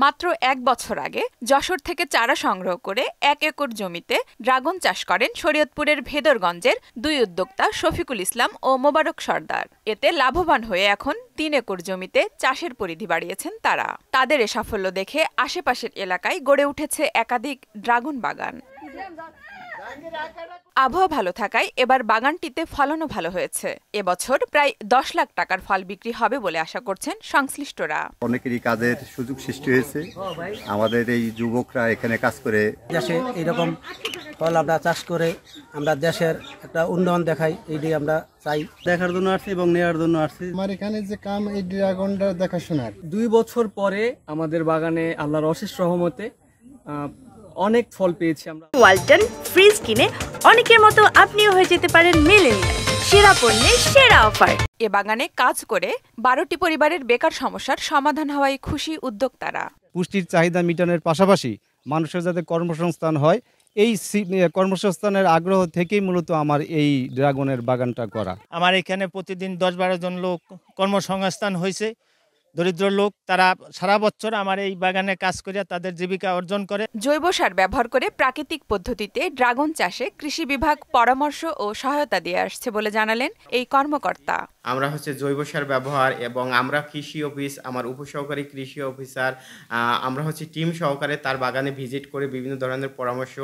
মাত্র ১ বছর আগে যশোর থেকে চারা সংগ্রহ করে ১ একর জমিতে ড্রাগন চাষ করেন শরীয়তপুরের ভেদরগঞ্জের ২ উদ্যোক্তা শফিকুল ইসলাম ও মোবারক সর্দার। এতে লাভবান হয়ে এখন ৩ একর জমিতে চাষের পরিধি বাড়িয়েছেন তারা। তাদের এ সাফল্য দেখে আশেপাশের এলাকায় গড়ে উঠেছে একাধিক ড্রাগন বাগান। আবহাওয়া ভালো থাকায় এবার বাগানটিতে ফলনও ভালো হয়েছে। এবছর প্রায় ১০ লাখ টাকার ফল বিক্রি হবে বলে আশা করছেন সংশ্লিষ্টরা। অনেকেরই কাজের সুযোগ সৃষ্টি হয়েছে। আমাদের এই যুবকরা এখানে কাজ করে দেশে এইরকম ফল আমরা চাষ করে আমরা দেশের একটা উন্নয়ন দেখাই, এইটি আমরা চাই। দেখার জন্য আসছি এবং নেওয়ার জন্য আসছি। আমার এখানে যে কাম এই ড্রাগনটা দেখাশোনার। ২ বছর পরে আমাদের বাগানে আল্লাহর অশেষ রহমতে অনেক ফল পেয়েছি আমরা। ওয়ালটন ফ্রিজ কিনে অনেকের মতো আপনিও হয়ে যেতে পারেন মিলেনিয়াল। সেরা পণ্যের সেরা অফার। এ বাগানে কাজ করে ১২টি পরিবারের বেকার সমস্যার সমাধান হওয়ায় খুশি উদ্যোক্তারা। পুষ্টির চাহিদা মেটানোর পাশাপাশি মানুষের যাতে কর্মসংস্থান হয়, এই কর্মসংস্থানের আগ্রহ থেকেই মূলত আমার এই ড্রাগনের বাগানটা করা। আমার এখানে প্রতিদিন ১০-১২ জন লোক কর্মসংস্থান হয়েছে। দরিদ্র লোক তারা সারা বছর আমার এই বাগানে কাজ করে তাদের জীবিকা অর্জন করে। জৈব সার ব্যবহার করে প্রাকৃতিক পদ্ধতিতে ড্রাগন চাষে কৃষি বিভাগ পরামর্শ ও সহায়তা দিয়ে আসছে বলে জানালেন এই কর্মকর্তা। আমরা জৈব সার ব্যবহার এবং আমরা কৃষি অফিস, আমার উপসহকারী কৃষি অফিসার, আমরা টিম সহকারে তার বাগানে ভিজিট করে বিভিন্ন ধরনের পরামর্শ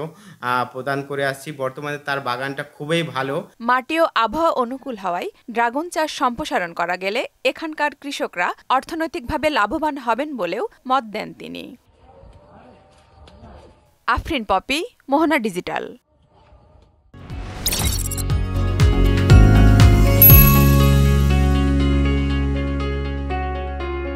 প্রদান করে আসছি। বর্তমানে তার বাগানটা খুবই ভালো। মাটি ও আবহাওয়া অনুকূল হওয়ায় ড্রাগন চাষ সম্প্রসারণ করা গেলে এখানকার কৃষকরা অর্থনৈতিকভাবে লাভবান হবেন বলেও মত দেন তিনি। আফরিন পপি, মোহনা ডিজিটাল।